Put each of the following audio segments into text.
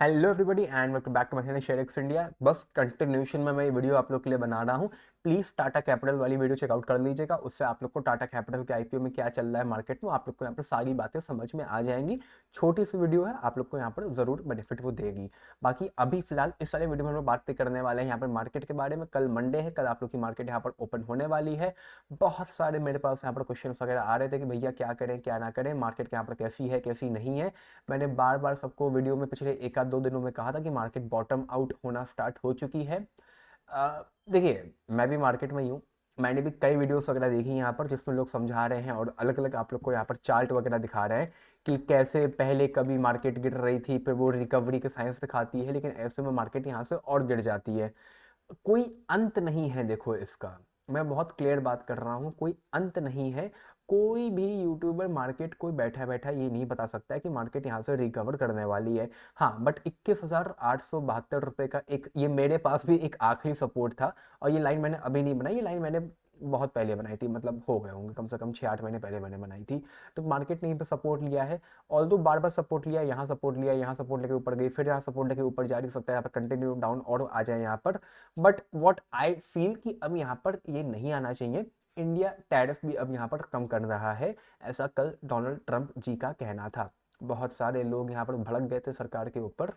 Hello everybody and welcome back to my channel ShareX India. बस continuation में मैं ये वीडियो आप लोग के लिए बना रहा हूँ। प्लीज़ टाटा कैपिटल वाली वीडियो चेकआउट कर लीजिएगा। उससे आप लोग को टाटा कैपिटल के आईपीओ में क्या चल रहा है मार्केट में, आप लोग को यहाँ पर सारी बातें समझ में आ जाएंगी। छोटी सी वीडियो है, आप लोग को यहाँ पर ज़रूर बेनिफिट वो देगी। बाकी अभी फिलहाल इस वाले वीडियो में हम लोग बातें करने वाले हैं यहाँ पर मार्केट के बारे में। कल मंडे है, कल आप लोग की मार्केट यहाँ पर ओपन होने वाली है। बहुत सारे मेरे पास यहाँ पर क्वेश्चन वगैरह आ रहे थे कि भैया क्या करें क्या ना करें, मार्केट यहाँ पर कैसी है कैसी नहीं है। मैंने बार बार सबको वीडियो में पिछले एक आध दो दिनों में कहा था कि मार्केट बॉटम आउट होना स्टार्ट हो चुकी है। देखिए, मैं भी मार्केट में ही हूँ। मैंने भी कई वीडियोस वगैरह देखी यहाँ पर जिसमें लोग समझा रहे हैं और अलग अलग आप लोग को यहाँ पर चार्ट वगैरह दिखा रहे हैं कि कैसे पहले कभी मार्केट गिर रही थी, फिर वो रिकवरी के साइंस दिखाती है, लेकिन ऐसे में मार्केट यहाँ से और गिर जाती है। कोई अंत नहीं है, देखो इसका मैं बहुत क्लियर बात कर रहा हूँ, कोई अंत नहीं है। कोई भी यूट्यूबर मार्केट कोई बैठा बैठा ये नहीं बता सकता है कि मार्केट यहाँ से रिकवर करने वाली है। हाँ, बट 21,872 रुपये का एक ये मेरे पास भी एक आखिरी सपोर्ट था। और ये लाइन मैंने अभी नहीं बनाई, ये लाइन मैंने बहुत पहले बनाई थी, मतलब हो गए होंगे कम से कम 6-8 महीने पहले मैंने बनाई थी। तो मार्केट ने यहीं पे सपोर्ट लिया है। ऑल दो बार बार सपोर्ट लिया, यहाँ सपोर्ट लिया, यहाँ सपोर्ट लेके ऊपर गई, फिर यहाँ सपोर्ट लेके ऊपर जा रही सकता है यहाँ पर कंटिन्यू डाउन और आ जाए यहाँ पर। बट व्हाट आई फील कि अब यहाँ पर ये नहीं आना चाहिए। इंडिया टैरिफ भी अब यहाँ पर कम कर रहा है, ऐसा कल डोनाल्ड ट्रंप जी का कहना था। बहुत सारे लोग यहाँ पर भड़क गए थे सरकार के ऊपर।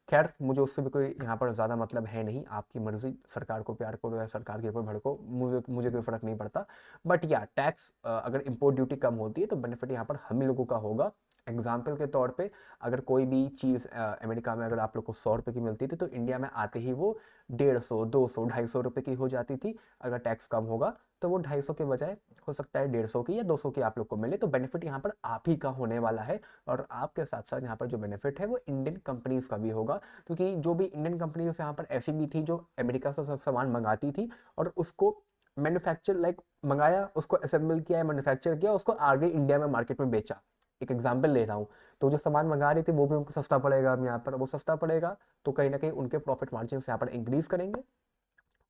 खैर, मुझे उससे भी कोई यहाँ पर ज़्यादा मतलब है नहीं, आपकी मर्जी, सरकार को प्यार करो या सरकार के ऊपर भड़को, मुझे मुझे कोई फ़र्क नहीं पड़ता। बट या टैक्स अगर इम्पोर्ट ड्यूटी कम होती है तो बेनिफिट यहाँ पर हम ही लोगों का होगा। एग्जाम्पल के तौर पे, अगर कोई भी चीज़ अमेरिका में अगर आप लोग को 100 रुपये की मिलती थी तो इंडिया में आते ही वो 150, 200, 250 रुपये की हो जाती थी। अगर टैक्स कम होगा तो वो 250 के बजाय हो सकता है 150 की या 200 की आप लोग को मिले। तो बेनिफिट यहाँ पर आप ही का होने वाला है। और आपके साथ साथ यहाँ पर जो बेनिफिट है वो इंडियन कंपनीज का भी होगा, क्योंकि जो भी इंडियन कंपनीज यहाँ पर ऐसी भी थी जो अमेरिका से सब सामान मंगाती थी और उसको मैन्युफैक्चर लाइक मंगाया, उसको असेंबल किया, मैन्युफैक्चर किया, उसको आगे इंडिया में मार्केट में बेचा। एक एग्जाम्पल ले रहा हूँ। तो जो सामान मंगा रही थी वो भी उनको सस्ता पड़ेगा, अब यहाँ पर वो सस्ता पड़ेगा तो कहीं ना कहीं उनके प्रॉफिट मार्जिन यहाँ पर इंक्रीज करेंगे,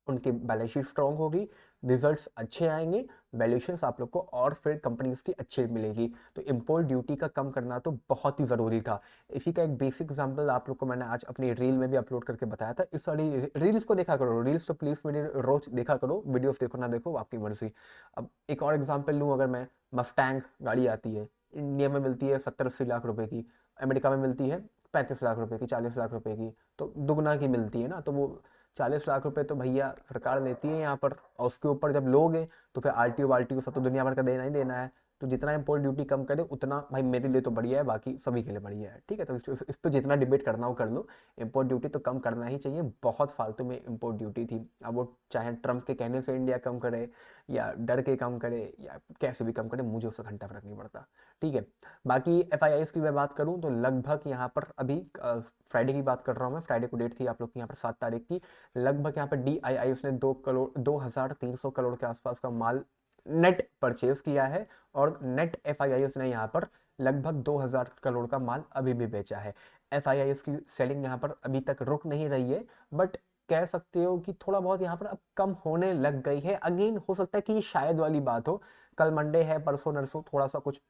उनकी बैलेंस शीट स्ट्रांग होगी, रिजल्ट्स अच्छे आएंगे, वैल्यूएशंस आप लोग को और फिर कंपनीज की अच्छी मिलेगी। तो इंपोर्ट ड्यूटी का कम करना तो बहुत ही ज़रूरी था। इसी का एक बेसिक एग्जांपल आप लोग को मैंने आज अपनी रील में भी अपलोड करके बताया था। इस वाली रील्स को देखा करो, रील्स तो प्लीज़ मेरी रोज देखा करो, वीडियोस देखो ना देखो आपकी मर्जी। अब एक और एग्जाम्पल लूँ, अगर मैं, मस्टैंग गाड़ी आती है, इंडिया में मिलती है 70-80 लाख रुपए की, अमेरिका में मिलती है 35 लाख रुपए की, 40 लाख रुपए की, तो दुगना की मिलती है ना। तो वो 40 लाख रुपए तो भैया सरकार देती है यहाँ पर, और उसके ऊपर जब लोगे तो फिर आरटीओ वारटीओ सब तो दुनिया भर का देना ही देना है। तो जितना इम्पोर्ट ड्यूटी कम करे उतना भाई मेरे लिए तो बढ़िया है, बाकी सभी के लिए बढ़िया है, ठीक है। तो इस पर जितना डिबेट करना हो कर लो। इम्पोर्ट ड्यूटी तो कम करना ही चाहिए, बहुत फालतू में इम्पोर्ट ड्यूटी थी। अब वो चाहे ट्रंप के कहने से इंडिया कम करे या डर के कम करे या कैसे भी कम करे, मुझे उससे घंटा फर्क नहीं पड़ता, ठीक है। बाकी एफ की मैं बात करूँ तो लगभग यहाँ पर अभी फ्राइडे की बात कर रहा हूँ मैं, फ्राइडे को डेट थी आप लोग की यहाँ पर 7 तारीख की। लगभग यहाँ पर DII उसने 2 करोड़ 2,300 करोड़ के आसपास का माल नेट परचेज किया है। और नेट FIIs ने यहाँ पर लगभग 2,000 करोड़ का माल अभी भी बेचा है। FIIs की सेलिंग यहाँ पर अभी तक रुक नहीं रही है, बट कह सकते हो कि थोड़ा बहुत यहाँ पर अब कम होने लग गई है। अगेन हो सकता है कि ये शायद वाली बात हो, कल मंडे है, परसों नरसों थोड़ा सा कुछ।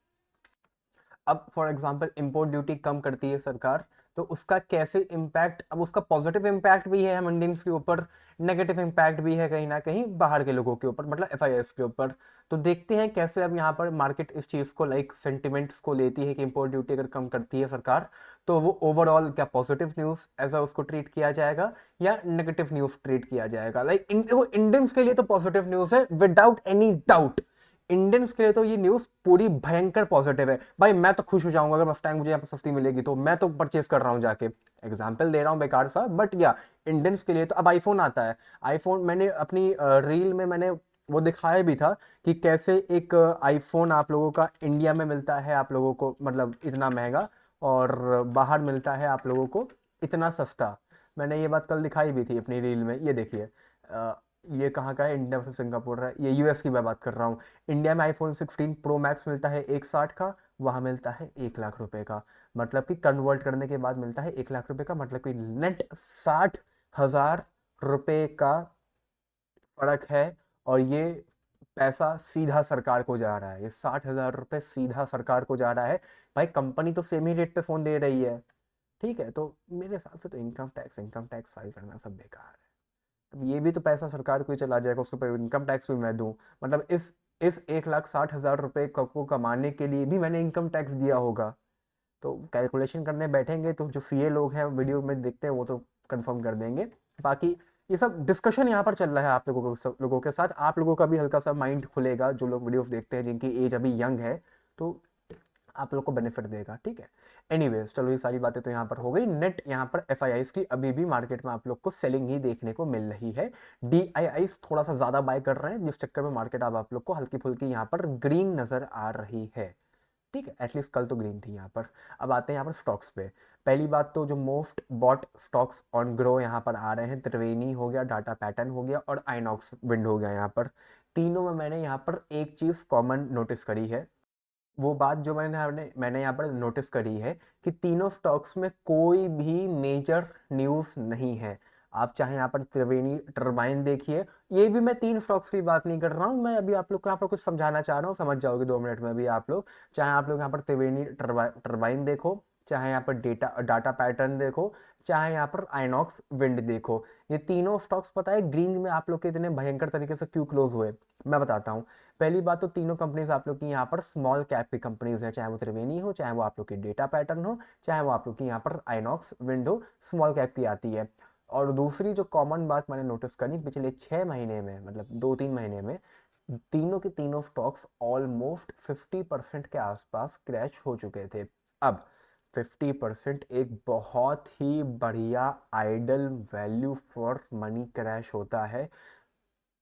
अब फॉर एग्जांपल इंपोर्ट ड्यूटी कम करती है सरकार, तो उसका कैसे इम्पैक्ट, अब उसका पॉजिटिव इम्पैक्ट भी है हम इंडियंस के ऊपर, नेगेटिव इम्पैक्ट भी है कहीं ना कहीं बाहर के लोगों के ऊपर, मतलब FIS के ऊपर। तो देखते हैं कैसे अब यहाँ पर मार्केट इस चीज़ को लाइक सेंटिमेंट्स को लेती है कि इंपोर्ट ड्यूटी अगर कम करती है सरकार, तो वो ओवरऑल क्या पॉजिटिव न्यूज़ ऐसा उसको ट्रीट किया जाएगा या नेगेटिव न्यूज़ ट्रीट किया जाएगा। लाइक वो इंडियंस के लिए तो पॉजिटिव न्यूज़ है विदाउट एनी डाउट। इंडियंस के लिए तो ये न्यूज पूरी भयंकर पॉजिटिव है भाई। मैं तो खुश हो जाऊंगा अगर मस्टैंग मुझे यहाँ पर सस्ती मिलेगी, तो मैं तो परचेज कर रहा हूँ जाके। एग्जाम्पल दे रहा हूँ बेकार सा, बट या इंडियंस के लिए तो अब आईफोन आता है। आईफोन मैंने अपनी रील में मैंने वो दिखाया भी था कि कैसे एक आईफोन आप लोगों का इंडिया में मिलता है आप लोगों को मतलब इतना महंगा, और बाहर मिलता है आप लोगों को इतना सस्ता। मैंने ये बात कल दिखाई भी थी अपनी रील में, ये देखिए। ये कहाँ का है, इंडिया से सिंगापुर है, ये यूएस की मैं बात कर रहा हूँ। इंडिया में आईफोन 16 प्रो मैक्स मिलता है 160 का, वहाँ मिलता है 1 लाख रुपए का। मतलब कि कन्वर्ट करने के बाद मिलता है 1 लाख रुपए का, मतलब कि नेट 60,000 रुपए का फर्क है। और ये पैसा सीधा सरकार को जा रहा है, ये 60,000 रुपए सीधा सरकार को जा रहा है। भाई कंपनी तो सेम ही रेट पे फोन दे रही है, ठीक है, तो मेरे हिसाब से तो इनकम टैक्स फाइल करना सब बेकार है। अब ये भी तो पैसा सरकार को ही चला जाएगा, उसके ऊपर इनकम टैक्स भी मैं दूं। मतलब इस 1,60,000 रुपये को कमाने के लिए भी मैंने इनकम टैक्स दिया होगा। तो कैलकुलेशन करने बैठेंगे तो जो सीए लोग हैं वीडियो में देखते हैं वो तो कंफर्म कर देंगे। बाकी ये सब डिस्कशन यहाँ पर चल रहा है आप लोगों को, सब लोगों के साथ। आप लोगों का भी हल्का सा माइंड खुलेगा, जो लोग वीडियोस देखते हैं जिनकी एज अभी यंग है, तो आप लोग को बेनिफिट देगा, ठीक है। एनीवेज, चलो ये सारी बातें तो यहाँ पर हो गई। नेट यहाँ पर एफ की अभी भी मार्केट में आप लोग को सेलिंग ही देखने को मिल रही है। डी थोड़ा सा ज्यादा बाय कर रहे हैं, जिस चक्कर में मार्केट अब आप लोग को हल्की फुल्की यहाँ पर ग्रीन नजर आ रही है, ठीक है। एटलीस्ट कल तो ग्रीन थी यहाँ पर। अब आते हैं यहाँ पर स्टॉक्स पे। पहली बात तो जो most bought stocks on Groww यहाँ पर आ रहे हैं, त्रिवेणी हो गया, डाटा पैटर्न हो गया और आइनॉक्स विंड हो गया। यहाँ पर तीनों में मैंने यहाँ पर एक चीज़ कॉमन नोटिस करी है। वो बात जो मैंने यहाँ पर नोटिस करी है कि तीनों स्टॉक्स में कोई भी मेजर न्यूज़ नहीं है। आप चाहे यहाँ पर त्रिवेणी टरबाइन देखिए, ये भी मैं तीन स्टॉक्स की बात नहीं कर रहा हूँ, मैं अभी आप लोग को यहाँ पर कुछ समझाना चाह रहा हूँ, समझ जाओगे 2 मिनट में भी आप लोग। चाहे आप लोग यहाँ पर त्रिवेणी टरबाइन देखो, चाहे यहाँ पर डाटा पैटर्न देखो, चाहे यहाँ पर आइनॉक्स विंड देखो, ये तीनों स्टॉक्स पता है ग्रीन में आप लोग के इतने भयंकर तरीके से क्यों क्लोज हुए, मैं बताता हूँ। पहली बात तो तीनों कंपनीज आप लोग की यहाँ पर स्मॉल कैप की कंपनीज है, चाहे वो त्रिवेणी हो, चाहे वो आप लोग की डेटा पैटर्न हो, चाहे वो आप लोग की यहाँ पर आइनॉक्स विंड हो, स्मॉल कैप की आती है। और दूसरी जो कॉमन बात मैंने नोटिस करी पिछले 6 महीने में, मतलब 2-3 महीने में, तीनों के तीनों स्टॉक्स ऑलमोस्ट 50% के आसपास क्रैश हो चुके थे। अब 50% एक बहुत ही बढ़िया ideal value for money crash होता है।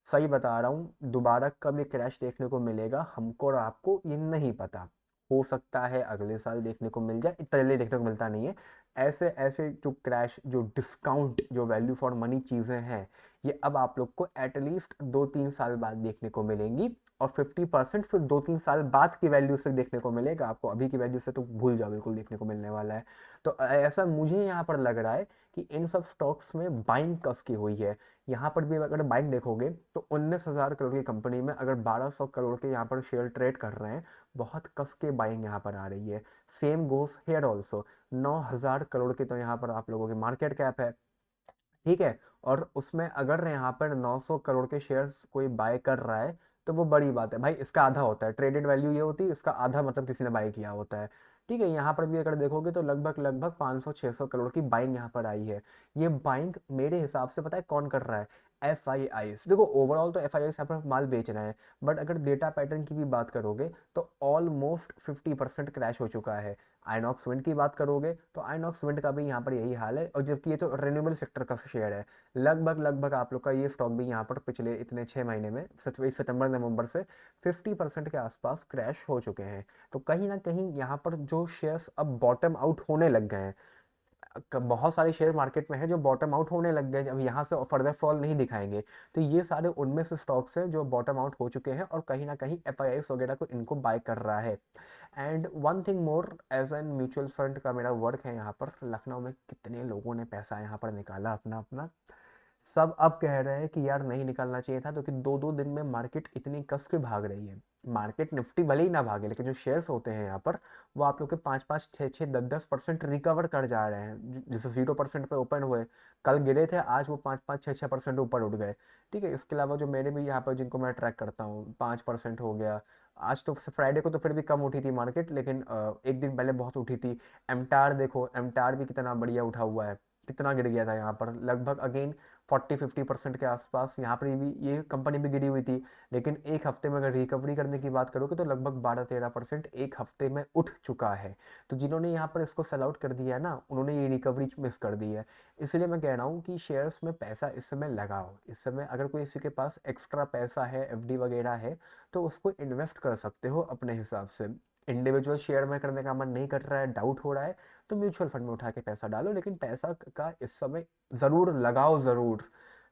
सही बता रहा हूँ, दोबारा कब ये क्रैश देखने को मिलेगा हमको और आपको ये नहीं पता। हो सकता है अगले साल देखने को मिल जाए, इतना जल्दी देखने को मिलता नहीं है। ऐसे ऐसे जो क्रैश, जो डिस्काउंट, जो वैल्यू फॉर मनी चीज़ें हैं, ये अब आप लोग को एटलीस्ट 2-3 साल बाद देखने को मिलेंगी। और 50% फिर 2-3 साल बाद की वैल्यू से देखने को मिलेगा आपको, अभी की वैल्यू से तो भूल जाओ, बिल्कुल देखने को मिलने वाला है। तो ऐसा मुझे यहाँ पर लग रहा है कि इन सब स्टॉक्स में बाइंग कस की हुई है। यहाँ पर भी अगर बाइंग देखोगे तो 19,000 करोड़ की कंपनी में अगर 1,200 करोड़ के यहाँ पर शेयर ट्रेड कर रहे हैं, बहुत कस के बाइंग यहाँ पर आ रही है। Same goes here also. 9,000 crore की तो यहाँ पर आप लोगों की मार्केट कैप है, ठीक है। और उसमें अगर यहाँ पर 900 करोड़ के शेयर्स कोई बाय कर रहा है तो वो बड़ी बात है भाई, इसका आधा होता है ट्रेडेड वैल्यू, ये होती है इसका आधा, मतलब किसी ने बाय किया होता है, ठीक है। यहाँ पर भी अगर देखोगे तो लगभग लगभग 500-600 करोड़ की बाइंग यहाँ पर आई है। ये बाइंग मेरे हिसाब से पता है कौन कर रहा है? एफ आई आई। देखो ओवरऑल तो एफ आई आई यहाँ पर माल बेच रहे हैं, बट अगर डेटा पैटर्न की भी बात करोगे तो ऑलमोस्ट 50% क्रैश हो चुका है। आइनॉक्स विंड की बात करोगे तो आइनॉक्स विंड का भी यहाँ पर यही हाल है, और जबकि ये तो रिन्यूएबल सेक्टर का शेयर है। लगभग लगभग आप लोग का ये स्टॉक भी यहाँ पर पिछले इतने 6 महीने में, सितंबर नवंबर से 50% के आसपास क्रैश हो चुके हैं। तो कहीं ना कहीं यहाँ पर जो शेयर्स अब बॉटम आउट होने लग गए हैं, बहुत सारे शेयर मार्केट में है जो बॉटम आउट होने लग गए, अब यहाँ से फर्दर फॉल नहीं दिखाएंगे। तो ये सारे उनमें से स्टॉक्स हैं जो बॉटम आउट हो चुके हैं, और कहीं ना कहीं एफ वगैरह को इनको बाय कर रहा है। And one thing more, as an mutual fund का मेरा वर्क है यहाँ पर लखनऊ में, कितने लोगों ने पैसा यहाँ पर निकाला अपना अपना। सब अब कह रहे हैं कि यार नहीं निकालना चाहिए था, क्योंकि 2-2 दिन में मार्केट इतनी कस के भाग रही है। मार्केट निफ्टी भले ही ना भागे, लेकिन जो शेयर्स होते हैं यहाँ पर, वो आप लोग के 5-5, 6-6, 10-10% रिकवर कर जा रहे हैं। जैसे 0% पे ओपन हुए, कल गिरे थे, आज वो 5-5, 6-6% ऊपर उठ गए, ठीक है। इसके अलावा जो मेरे भी यहाँ पर जिनको मैं ट्रैक करता हूँ, 5% हो गया। आज तो फ्राइडे को तो फिर भी कम उठी थी मार्केट, लेकिन एक दिन पहले बहुत उठी थी। एमटार देखो, एमटार भी कितना बढ़िया उठा हुआ है, कितना गिर गया था यहाँ पर, लगभग अगेन 40-50% के आसपास यहाँ पर भी ये कंपनी भी गिरी हुई थी। लेकिन एक हफ्ते में अगर रिकवरी करने की बात करोगे तो लगभग 12-13% एक हफ्ते में उठ चुका है। तो जिन्होंने यहाँ पर इसको सेल आउट कर दिया है ना, उन्होंने ये रिकवरी मिस कर दी है। इसलिए मैं कह रहा हूँ कि शेयर्स में पैसा इस समय लगाओ। इस समय अगर कोई किसी के पास एक्स्ट्रा पैसा है, एफडी वगैरह है, तो उसको इन्वेस्ट कर सकते हो अपने हिसाब से। इंडिविजुअल शेयर में करने का मन नहीं कर रहा है, डाउट हो रहा है, तो म्यूचुअल फंड में उठा के पैसा डालो, लेकिन पैसा का इस समय ज़रूर लगाओ, ज़रूर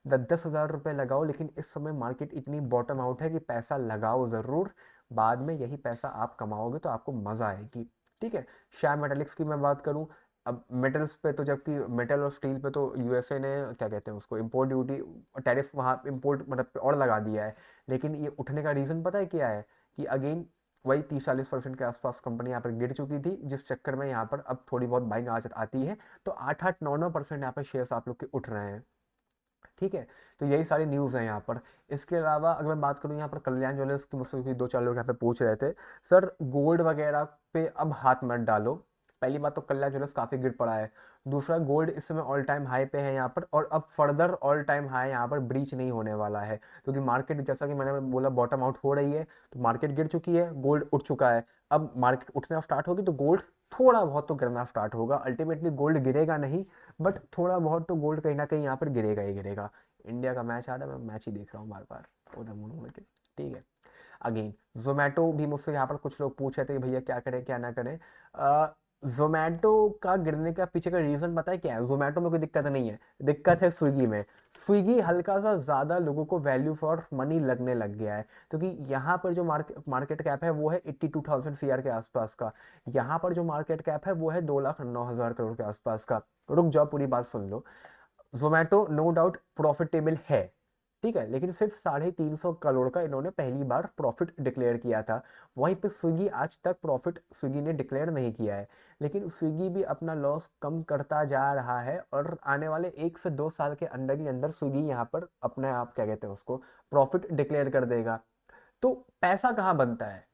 10-10 हज़ार रुपये लगाओ, लेकिन इस समय मार्केट इतनी बॉटम आउट है कि पैसा लगाओ ज़रूर। बाद में यही पैसा आप कमाओगे तो आपको मज़ा आएगी, ठीक है। श्याम मेटालिक्स की मैं बात करूं, अब मेटल्स पे तो, जबकि मेटल और स्टील पे तो यूएसए ने क्या कहते हैं उसको, इम्पोर्ट ड्यूटी टैरिफ वहाँ इम्पोर्ट मतलब और लगा दिया है। लेकिन ये उठने का रीज़न पता है क्या है? कि अगेन वही 30-40% के आसपास कंपनी यहाँ पर गिर चुकी थी, जिस चक्कर में यहाँ पर अब थोड़ी बहुत बाइंग आती है। तो 8-8, 9-9% यहाँ पर शेयर्स आप लोग के उठ रहे हैं। ठीक है, तो यही सारी न्यूज़ है यहाँ पर। इसके अलावा अगर मैं बात करूँ यहाँ पर कल्याण ज्वेलर्स की, मुझसे भी 2-4 लोग यहाँ पे पूछ रहे थे, सर गोल्ड वगैरह पे अब हाथ मत डालो। पहली बात तो कल्याण ज्वेलर्स काफ़ी गिर पड़ा है। दूसरा, गोल्ड इस समय ऑल टाइम हाई पे है यहाँ पर, और अब फर्दर ऑल टाइम हाई यहाँ पर ब्रीच नहीं होने वाला है, क्योंकि मार्केट जैसा कि मैंने बोला बॉटम आउट हो रही है। तो मार्केट गिर चुकी है, गोल्ड उठ चुका है। अब मार्केट उठना स्टार्ट होगी तो गोल्ड थोड़ा बहुत तो गिरना स्टार्ट होगा। अल्टीमेटली गोल्ड गिरेगा नहीं, बट थोड़ा बहुत तो गोल्ड कहीं ना कहीं यहाँ पर गिरेगा ही गिरेगा। इंडिया का मैच आ रहा है, मैं मैच ही देख रहा हूँ बार बार उधर मुड़ मुड़ के। ठीक है, अगेन जोमेटो भी मुझसे यहाँ पर कुछ लोग पूछ रहे थे कि भैया क्या करें क्या ना करें। जोमेटो का गिरने का पीछे का रीजन पता है क्या है? जोमेटो में कोई दिक्कत नहीं है, दिक्कत है स्विगी में। स्विगी हल्का सा ज़्यादा लोगों को वैल्यू फॉर मनी लगने लग गया है, क्योंकि यहाँ पर जो मार्केट कैप है वो है 82,000 CR के आसपास का। यहाँ पर जो मार्केट कैप है वो है 2,09,000 करोड़ के आसपास का। रुक जाओ, पूरी बात सुन लो। जोमेटो नो डाउट प्रॉफिटेबल है, ठीक है, लेकिन सिर्फ 350 करोड़ का इन्होंने पहली बार प्रॉफिट डिक्लेयर किया था। वहीं पे स्विगी आज तक प्रॉफिट स्विगी ने डिक्लेयर नहीं किया है, लेकिन स्विगी भी अपना लॉस कम करता जा रहा है, और आने वाले 1 से 2 साल के अंदर ही अंदर स्विगी यहाँ पर अपने आप क्या कहते हैं उसको प्रॉफिट डिक्लेयर कर देगा। तो पैसा कहाँ बनता है?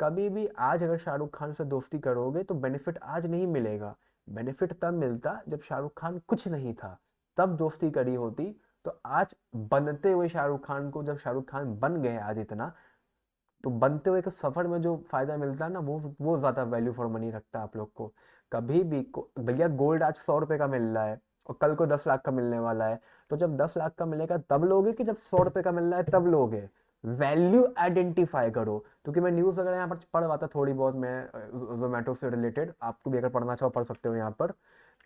कभी भी आज अगर शाहरुख खान से दोस्ती करोगे तो बेनिफिट आज नहीं मिलेगा। बेनिफिट तब मिलता जब शाहरुख खान कुछ नहीं था, तब दोस्ती करी होती। तो आज बनते हुए शाहरुख खान को, जब शाहरुख खान बन गए आज इतना, तो बनते हुए के सफर में जो फायदा मिलता है ना, वो ज्यादा वैल्यू फॉर मनी रखता है आप लोग को। कभी भी भैया गोल्ड आज 100 रुपए का मिल रहा है और कल को 10 लाख का मिलने वाला है। तो जब 10 लाख का मिलेगा तब लोगे कि जब 100 रुपए का मिल रहा है तब लोगे? वैल्यू आइडेंटिफाई करो। क्योंकि मैं न्यूज़ अगर यहाँ पर पढ़ रहा था थोड़ी बहुत, मैं जोमेटो से रिलेटेड, आपको भी अगर पढ़ना चाहो पढ़ सकते हो यहाँ पर।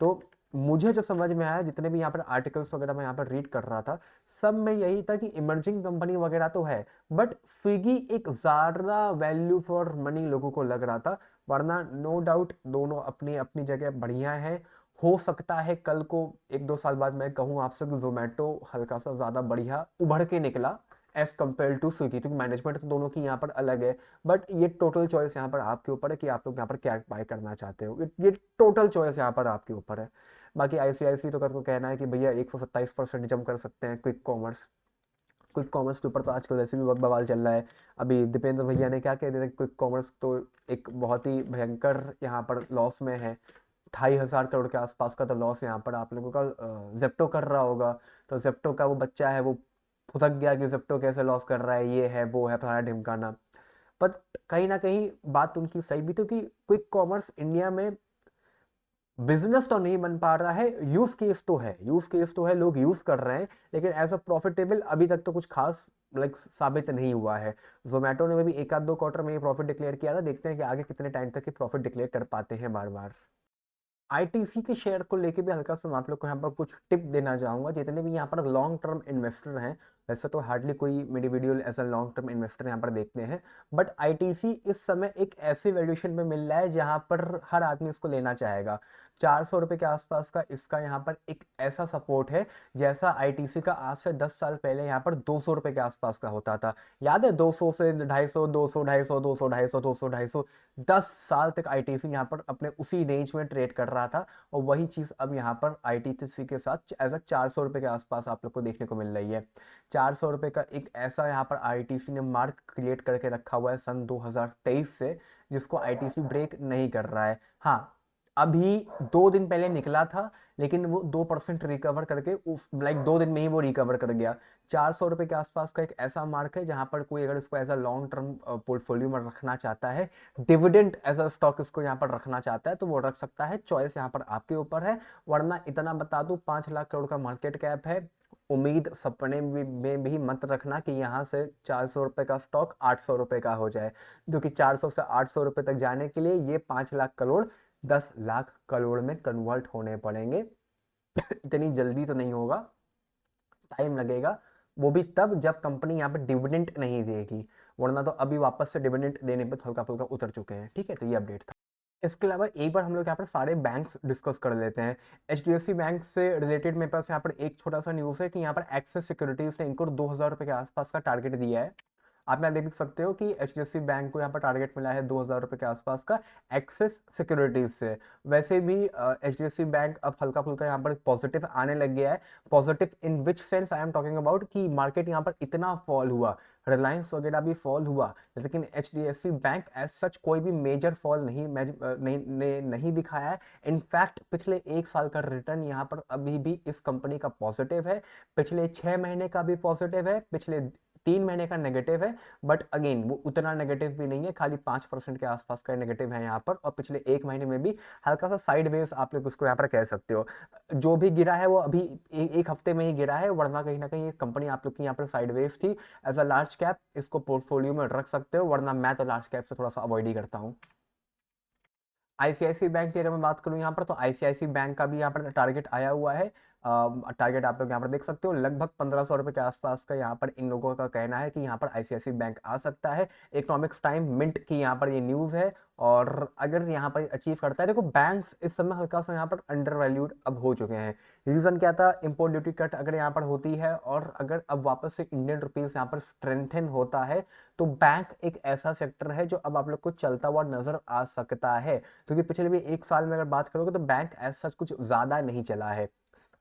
तो मुझे जो समझ में आया, जितने भी यहाँ पर आर्टिकल्स वगैरह मैं यहाँ पर रीड कर रहा था, सब में यही था कि इमर्जिंग कंपनी वगैरह तो है, बट स्विगी एक ज्यादा वैल्यू फॉर मनी लोगों को लग रहा था। वरना नो डाउट दोनों अपनी अपनी जगह बढ़िया है। हो सकता है कल को 1-2 साल बाद मैं कहूँ आपसे कि जोमेटो हल्का सा ज्यादा बढ़िया उभर के निकला एज कम्पेयर टू स्विगी, क्योंकि मैनेजमेंट तो दोनों की यहाँ पर अलग है। बट ये टोटल चॉइस यहाँ पर आपके ऊपर है कि आप लोग यहाँ पर क्या बाय करना चाहते हो। ये टोटल चॉइस यहाँ पर आपके ऊपर है। बाकी आईसीआईसी तो को कहना है कि भैया 127% जंप कर सकते हैं क्विक कॉमर्स के ऊपर। तो आजकल वैसे भी बहुत बवाल चल रहा है। अभी दीपेंद्र भैया ने क्या कह दिया था, क्विक कॉमर्स तो एक बहुत ही भयंकर यहाँ पर लॉस में है। 2,500 करोड़ के आसपास का तो लॉस यहाँ पर आप लोगों का जेप्टो कर रहा होगा। तो जेप्टो का वो बच्चा है, वो फुदक गया कि जेप्टो कैसे लॉस कर रहा है, ये है वो है फलाना ढिमकाना। पर कहीं ना कहीं बात उनकी सही भी थी कि क्विक कॉमर्स इंडिया में बिजनेस तो नहीं बन पा रहा है, यूज केस तो है, लोग यूज कर रहे हैं, लेकिन एज अ प्रॉफिटेबल अभी तक तो कुछ खास साबित नहीं हुआ है। जोमेटो ने भी 1-2 क्वार्टर में ये प्रॉफिट डिक्लेयर किया था, देखते हैं कि आगे कितने टाइम तक ये प्रॉफिट डिक्लेयर कर पाते हैं बार बार। आईटीसी के शेयर को लेके भी हल्का सा मैं आप लोग को यहाँ पर कुछ टिप देना चाहूंगा। जितने भी यहाँ पर लॉन्ग टर्म इन्वेस्टर हैं, वैसे तो हार्डली कोई मेरी video as a long term investor यहाँ पर देखते हैं, बट आईटीसी इस समय एक ऐसे वैल्यूएशन में मिल रहा है जहां पर हर आदमी इसको लेना चाहेगा। 400 रुपए के आसपास का इसका यहाँ पर एक ऐसा सपोर्ट है जैसा आईटीसी का आज से 10 साल पहले यहाँ पर 200 रुपए के आसपास का होता था। याद है? 200 से 250, 200, 250, 200, 250, 200, 250, 10 साल तक आईटीसी यहाँ पर अपने उसी रेंज में ट्रेड कर रहा था। और वही चीज अब यहाँ पर आईटीसी के साथ एज अ 400 रुपए के आसपास आप लोग को देखने को मिल रही है। 400 रुपए का एक ऐसा यहाँ पर आईटीसी ने मार्क क्रिएट करके रखा हुआ है सन 2023 से, जिसको आईटीसी ब्रेक नहीं कर रहा है। हाँ, अभी 2 दिन पहले निकला था, लेकिन वो 2% रिकवर करके लाइक 2 दिन में ही वो रिकवर कर गया। 400 रुपए के आसपास का एक ऐसा मार्क है जहां पर कोई अगर इसको as a long term portfolio में रखना चाहता है, डिविडेंड एज अ स्टॉक इसको यहाँ पर रखना चाहता है, तो वो रख सकता है। चॉइस यहाँ पर आपके ऊपर है। वरना इतना बता दूं, 5 लाख करोड़ का मार्केट कैप है। उम्मीद सपने में भी मत रखना कि यहाँ से 400 रुपए का स्टॉक 800 रुपए का हो जाए, क्योंकि 400 से 800 रुपए तक जाने के लिए ये 5 लाख करोड़ 10 लाख करोड़ में कन्वर्ट होने पड़ेंगे। इतनी जल्दी तो नहीं होगा, टाइम लगेगा। वो भी तब जब कंपनी यहाँ पे डिविडेंड नहीं देगी, वरना तो अभी वापस से डिविडेंड देने पे हल्का फुल्का उतर चुके हैं। ठीक है, तो ये अपडेट था। इसके अलावा एक बार हम लोग यहाँ पर सारे बैंक्स डिस्कस कर लेते हैं। एचडीएफसी बैंक से रिलेटेड मेरे पास यहाँ पर एक छोटा सा न्यूज़ है कि यहाँ पर एक्सिस सिक्योरिटीज ने इनको 2,000 रुपए के आसपास का टारगेट दिया है। आप यहाँ देख सकते हो कि HDFC बैंक को यहाँ पर टारगेट मिला है 2000 रुपये के आसपास का एक्सिस सिक्योरिटीज से। वैसे भी HDFC बैंक अब हल्का फुल्का यहाँ पर पॉजिटिव आने लग गया है। Positive in which sense I am talking about कि मार्केट यहाँ पर इतना फॉल हुआ, रिलायंस वगैरह भी फॉल हुआ, लेकिन HDFC बैंक एज सच कोई भी मेजर फॉल नहीं दिखाया है। इनफैक्ट पिछले 1 साल का रिटर्न यहाँ पर अभी भी इस कंपनी का पॉजिटिव है, पिछले 6 महीने का भी पॉजिटिव है, पिछले 3 महीने का नेगेटिव है। बट अगेन वो उतना नेगेटिव भी नहीं है, खाली 5% के आसपास का नेगेटिव है यहाँ पर, और पिछले 1 महीने में भी हल्का सा साइडवेज आप लोग उसको यहाँ पर कह सकते हो। जो भी गिरा है वो अभी एक हफ्ते में ही गिरा है, वरना कहीं ना कहीं ये कंपनी आप लोग की यहाँ पर साइडवेज थी। एज अ लार्ज कैप इसको पोर्टफोलियो में रख सकते हो, वरना मैं तो लार्ज कैप से थोड़ा सा अवॉइड ही करता हूँ। ICICI बैंक की अगर मैं बात करूं यहाँ पर, तो ICICI बैंक का भी यहाँ पर टारगेट आया हुआ है। टारगेट आप लोग यहाँ पर देख सकते हो, लगभग 1500 रुपये के आसपास का यहाँ पर इन लोगों का कहना है कि यहाँ पर ICICI बैंक आ सकता है। इकोनॉमिक्स टाइम मिंट की यहाँ पर ये न्यूज़ है, और अगर यहाँ पर अचीव करता है, देखो बैंक्स इस समय हल्का सा यहाँ पर अंडर वैल्यूड अब हो चुके हैं। रीज़न क्या था, इम्पोर्ट ड्यूटी कट अगर यहाँ पर होती है और अगर अब वापस से इंडियन रुपीज़ यहाँ पर स्ट्रेंथन होता है, तो बैंक एक ऐसा सेक्टर है जो अब आप लोग को चलता हुआ नजर आ सकता है। क्योंकि पिछले भी 1 साल में अगर बात करोगे तो बैंक एज सच कुछ ज्यादा नहीं चला है।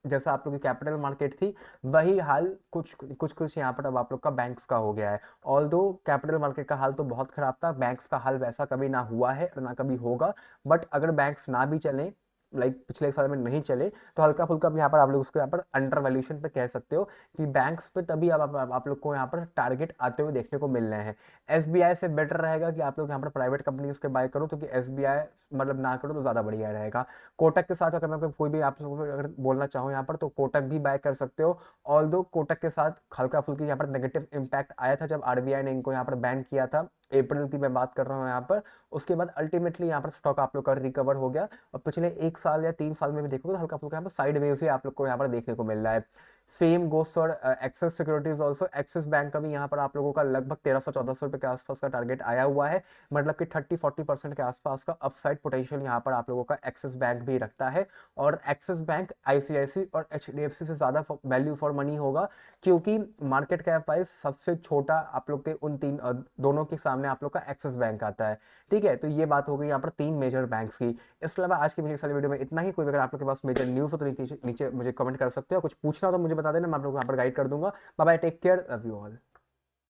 जैसा आप लोग की कैपिटल मार्केट थी, वही हाल कुछ कुछ कुछ यहाँ पर अब आप लोग का बैंक्स का हो गया है। ऑल दो कैपिटल मार्केट का हाल तो बहुत खराब था, बैंक्स का हाल वैसा कभी ना हुआ है और ना कभी होगा। बट अगर बैंक्स ना भी चलें, लाइक पिछले 1 साल में नहीं चले, तो हल्का फुल्का यहाँ पर आप लोग उसको यहाँ पर अंडर वैल्यूएशन पे कह सकते हो कि बैंक्स पे तभी अब आप लोग को यहाँ पर टारगेट आते हुए देखने को मिल रहे हैं। SBI से बेटर रहेगा कि आप लोग यहाँ पर प्राइवेट कंपनीज के बाय करो, क्योंकि SBI मतलब ना करो तो ज़्यादा बढ़िया रहेगा। कोटक के साथ अगर मैं कोई भी आप लोगों को अगर बोलना चाहूँ यहाँ पर, तो कोटक भी बाय कर सकते हो। ऑल दो कोटक के साथ हल्का फुल्की यहाँ पर नेगेटिव इम्पैक्ट आया था जब RBI ने इनको यहाँ पर बैन किया था, अप्रैल की मैं बात कर रहा हूँ यहाँ पर। उसके बाद अल्टीमेटली यहाँ पर स्टॉक आप लोग का रिकवर हो गया, और पिछले 1 साल या 3 साल में भी देखोगे तो हल्का फुल्का यहाँ पर साइड वेव से आप लोग को यहाँ पर देखने को मिल रहा है। Same goes for axis securities also. Axis bank का भी यहाँ पर आप लोगों का लगभग 1300-1400 रुपये के आसपास का टारगेट आया हुआ है, मतलब कि 30-40% के आसपास का अपसाइड पोटेंशियल यहाँ पर आप लोगों का एक्सिस बैंक भी रखता है। और एक्सिस बैंक ICICI और HDFC से ज़्यादा वैल्यू फॉर मनी होगा, क्योंकि मार्केट कैप वाइज सबसे छोटा आप लोग के उन तीन दोनों के सामने आप लोग का एक्सिस बैंक आता है। ठीक है, तो ये बात हो गई यहाँ पर 3 मेजर बैंक्स की। इसके अलावा आज की मेरी सारी वीडियो में इतना ही। कोई अगर आप लोग के पास मेजर न्यूज़ हो तो नीचे मुझे कमेंट कर सकते हो, कुछ पूछना हो तो मुझे बता देना, मैं आप लोग को यहाँ पर गाइड कर दूंगा। Bye bye, take care, love you all.